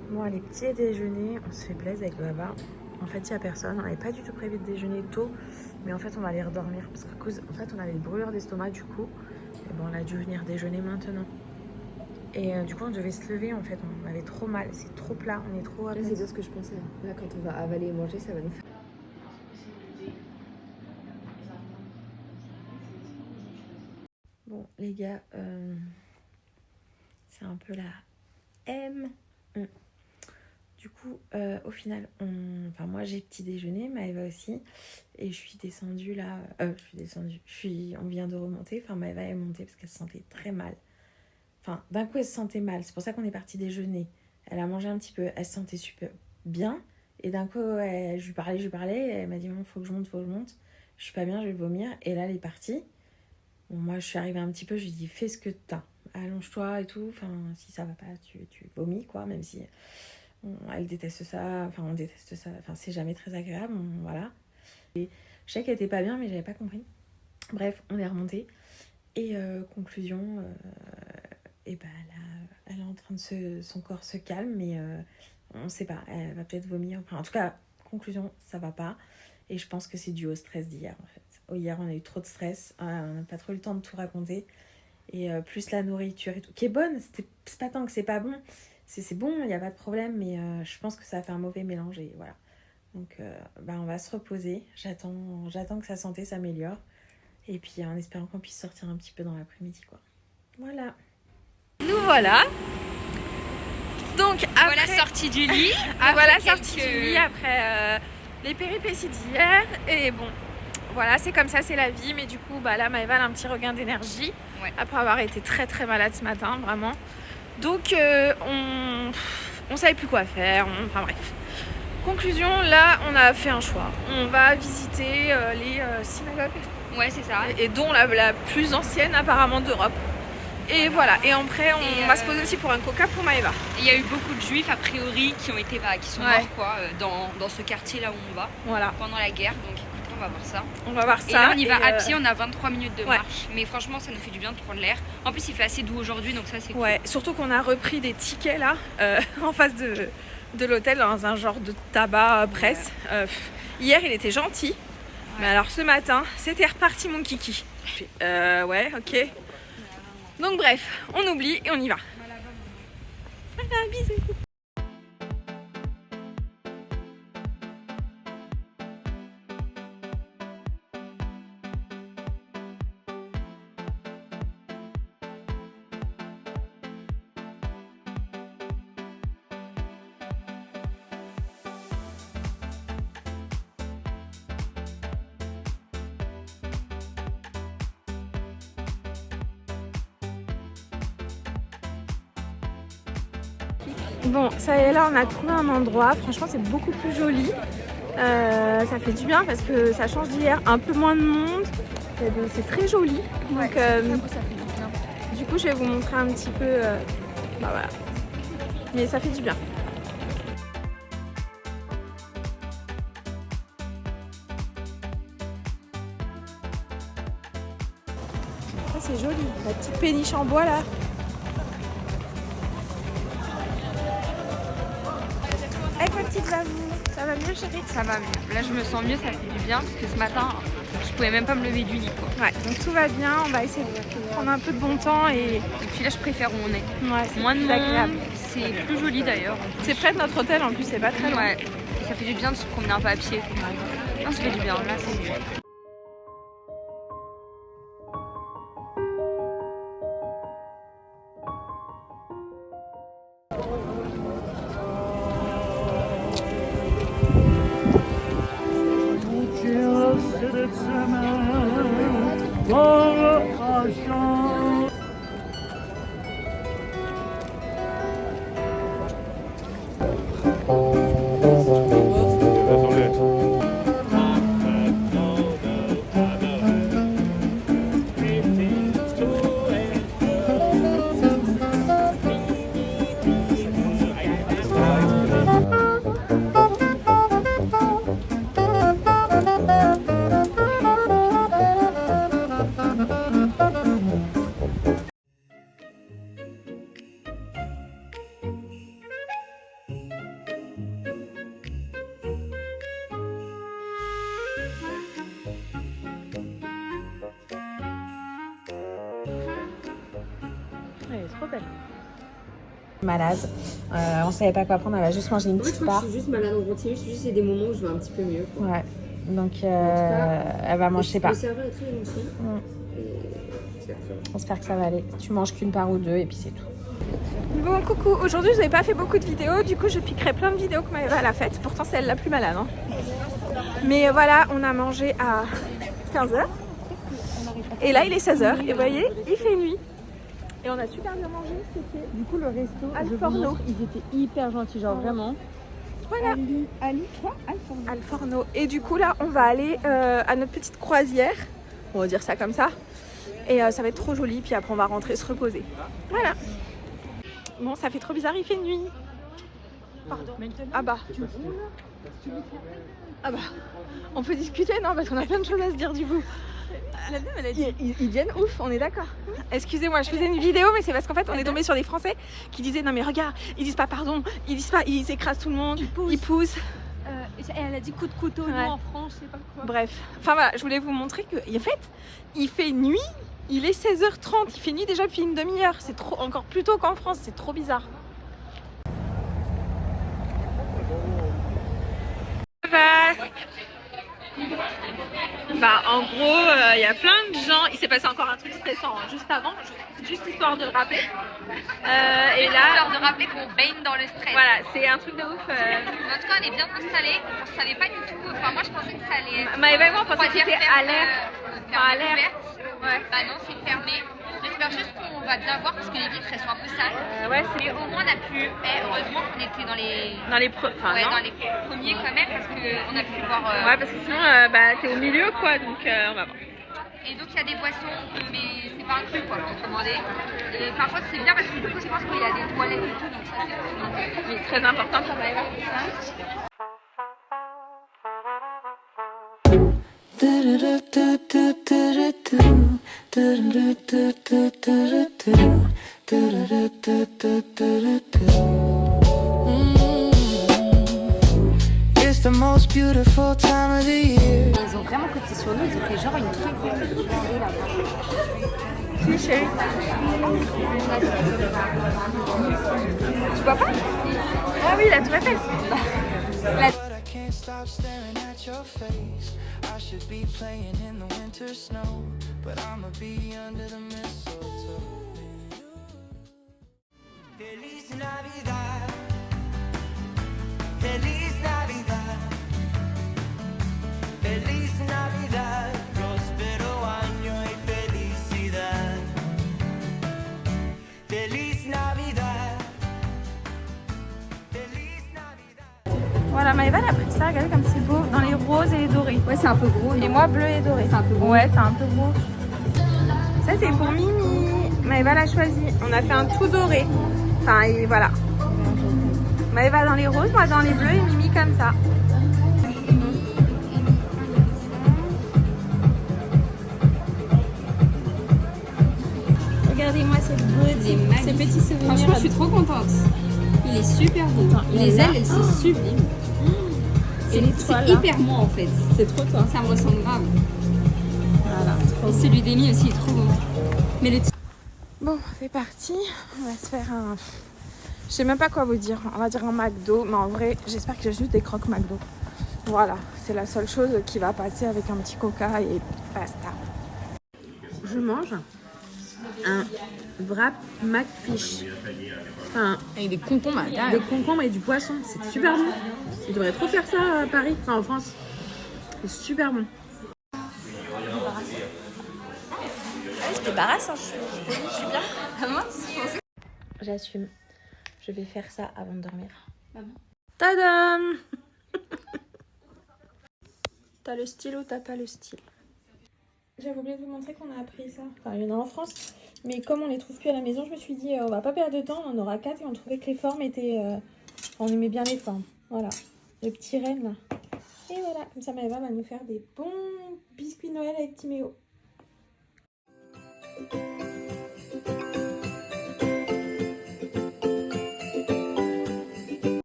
Bon, allez, petit déjeuner, on se fait plaisir avec Baba. En fait, il n'y a personne. On n'avait pas du tout prévu de déjeuner tôt, mais en fait, on va aller redormir parce qu'à cause, en fait, on avait le brûlure d'estomac du coup. Et bon, on a dû venir déjeuner maintenant. Et du coup, on devait se lever en fait. On avait trop mal, c'est trop plat, on est trop. Là, c'est bien ce que je pensais. Là, quand on va avaler et manger, ça va nous faire. Bon, les gars, c'est un peu la M. Du coup, au final, moi j'ai petit déjeuner, Maëva aussi, et je suis descendue là. On vient de remonter. Enfin, Maëva est montée parce qu'elle se sentait très mal. Enfin, d'un coup, elle se sentait mal. C'est pour ça qu'on est parti déjeuner. Elle a mangé un petit peu, elle se sentait super bien, et d'un coup, je lui parlais, et elle m'a dit, faut que je monte. Je suis pas bien, je vais vomir. Et là, elle est partie. Bon, moi, je suis arrivée un petit peu, je lui ai dit, fais ce que t'as. Allonge-toi et tout. Enfin, si ça va pas, tu vomis, quoi, même si elle déteste ça. Enfin, on déteste ça. Enfin, c'est jamais très agréable. Voilà. Et je sais qu'elle était pas bien, mais j'avais pas compris. Bref, on est remonté. Et conclusion, et bah là, elle est en train de son corps se calme, mais on sait pas. Elle va peut-être vomir. Enfin, en tout cas, conclusion, ça va pas. Et je pense que c'est dû au stress d'hier, en fait. Hier, on a eu trop de stress. On n'a pas trop eu le temps de tout raconter. Et plus la nourriture et tout, qui est bonne. C'est pas tant que c'est pas bon. C'est bon, il n'y a pas de problème. Mais je pense que ça a fait un mauvais mélange. Et voilà. Donc, on va se reposer. J'attends que sa santé s'améliore. Et puis, en espérant qu'on puisse sortir un petit peu dans l'après-midi, quoi. Voilà. Nous voilà. Donc, après... Voilà sortie du lit. Voilà sortie du lit après les péripéties d'hier. Et bon, voilà, c'est comme ça, c'est la vie. Mais du coup, là, Maëva a un petit regain d'énergie. Ouais. Après avoir été très très malade ce matin, vraiment. Donc, on savait plus quoi faire. Enfin bref. Conclusion, là, on a fait un choix. On va visiter les synagogues. Ouais, c'est ça. Et dont la plus ancienne apparemment d'Europe. Et voilà, et après on va se poser aussi pour un coca pour Maëva. Il y a eu beaucoup de juifs a priori qui sont morts quoi, dans ce quartier là où on va, voilà, pendant la guerre. Donc écoute, on va voir ça. On va voir ça. Et là on y va à pied, on a 23 minutes de marche. Mais franchement ça nous fait du bien de prendre l'air. En plus il fait assez doux aujourd'hui donc ça c'est cool. Ouais, surtout qu'on a repris des tickets là, en face de l'hôtel dans un genre de tabac presse. Hier il était gentil, mais alors ce matin c'était reparti mon kiki. Ouais, ok. Donc bref, on oublie et on y va. Voilà, bisous. Bon, ça y est, là on a trouvé un endroit, franchement c'est beaucoup plus joli, ça fait du bien parce que ça change d'hier, un peu moins de monde, c'est très joli, donc du coup je vais vous montrer un petit peu, voilà, mais ça fait du bien. Ça c'est joli, la petite péniche en bois là. Ça va mieux chérie? Ça va mieux. Là je me sens mieux, ça fait du bien parce que ce matin je pouvais même pas me lever du lit quoi. Ouais, donc tout va bien, on va essayer de prendre un peu de bon temps et puis là je préfère où on est. Ouais, c'est moins de agréable. C'est plus joli d'ailleurs. C'est près de notre hôtel en plus, c'est pas très loin. Ouais, et ça fait du bien de se promener un peu à pied. Non, ça fait du bien, là c'est... trop belle. Malade. On savait pas quoi prendre, elle a juste mangé une petite part. Je suis juste malade en continu, c'est juste il y a des moments où je vais un petit peu mieux. Quoi. Ouais. Donc elle va manger pas. Le serveur est très gentil. J'espère que ça va aller. Tu manges qu'une part ou deux et puis c'est tout. Bon coucou, aujourd'hui je n'ai pas fait beaucoup de vidéos, du coup je piquerai plein de vidéos que Maëva a faites, pourtant c'est elle la plus malade. Hein. Mais voilà, on a mangé à 15h et là il est 16h et vous voyez, il fait nuit. Et on a super bien mangé, c'était du coup le resto, Alforno. Ils étaient hyper gentils, genre vraiment. Voilà. Alforno. Et du coup là on va aller à notre petite croisière, on va dire ça comme ça. Et ça va être trop joli, puis après on va rentrer se reposer. Voilà. Bon, ça fait trop bizarre, il fait nuit. Pardon. Ah bah. Ah bah. On peut discuter, non? Parce qu'on a plein de choses à se dire du coup. La dame, elle a dit. Ils viennent ouf, on est d'accord. Excusez-moi, je faisais une vidéo, mais c'est parce qu'en fait, on est tombé sur des Français qui disaient non mais regarde, ils disent pas pardon, ils disent pas, ils écrasent tout le monde, ils poussent. Et elle a dit coup de couteau, nous en France, je sais pas quoi. Bref, enfin voilà, je voulais vous montrer que en fait, il fait nuit. Il est 16h30, il fait nuit déjà depuis une demi-heure. C'est trop, encore plus tôt qu'en France, c'est trop bizarre. Bah, en gros, il y a plein de gens. Il s'est passé encore un truc stressant hein, juste avant, juste histoire de le rappeler. Et là, histoire de rappeler qu'on baigne dans le stress. Voilà, c'est un truc de ouf. En tout cas, on est bien installés. On savait pas du tout. Enfin, moi, je pensais que ça allait être. Maëva et moi, on pensait que c'était à l'air. À l'air. Ouais. Bah non, c'est fermé. J'espère juste qu'on va bien voir parce que les vitres elles sont un peu sales. Ouais, mais au moins on a pu. Heureusement qu'on était dans les. Dans les premiers quand même parce qu'on a pu voir. Ouais, parce que sinon t'es au milieu quoi, donc on va voir. Et donc il y a des boissons, mais c'est pas inclus quoi, faut demander. Et par contre c'est bien parce que du coup je pense qu'il y a des toilettes et tout, donc ça c'est cool. Mais très important pour Maëva. It's the most beautiful time of the year. Ils ont vraiment copié sur nous, ils ont fait genre une truc là-bas. Oui, chérie. Tu vois pas? Ah oui, la tour Eiffel. Can't stop staring at your face. I should be playing in the winter snow, but I'ma be under the mistletoe. Feliz Navidad. Feliz Navidad. Feliz Navidad. Próspero año y felicidad. Feliz Navidad. Voilà, Maëva elle a pris ça, regardez comme c'est beau, dans les roses et les dorés. Ouais, c'est un peu gros. Et moi, bleu et doré. C'est un peu gros. Ouais, c'est un peu gros. Ça, c'est pour Mimi. Maëva l'a choisi. On a fait un tout doré. Enfin, et voilà. Maëva dans les roses, moi dans les bleus et Mimi comme ça. Regardez-moi cette beauté, ces petits souvenirs. Franchement, je suis trop contente. Il est super beau. Les ailes, elles sont sublimes. C'est hyper moi en fait. C'est trop toi. Ça me ressemble grave. Voilà. Et celui d'Amy aussi est trop beau. Mais le Bon, c'est parti. On va se faire un... Je sais même pas quoi vous dire. On va dire un McDo. Mais en vrai, j'espère qu'il y a juste des croques McDo. Voilà. C'est la seule chose qui va passer avec un petit coca et basta. Je mange un wrap McFish. Enfin, avec des concombres à des concombres et du poisson. C'est super bon. Ils devraient trop faire ça à Paris. Enfin, en France. C'est super bon. Je débarrasse, hein, je suis bien. Ah mince. J'assume. Je vais faire ça avant de dormir. Tadam. T'as le style ou t'as pas le style? J'avais oublié de vous montrer qu'on a appris ça. Enfin, il y en a en France. Mais comme on les trouve plus à la maison, je me suis dit, on va pas perdre de temps. On en aura 4 et on trouvait que les formes étaient... on aimait bien les formes. Voilà. Le petit renne là. Et voilà. Comme ça, Maëva va nous faire des bons biscuits de Noël avec Timéo.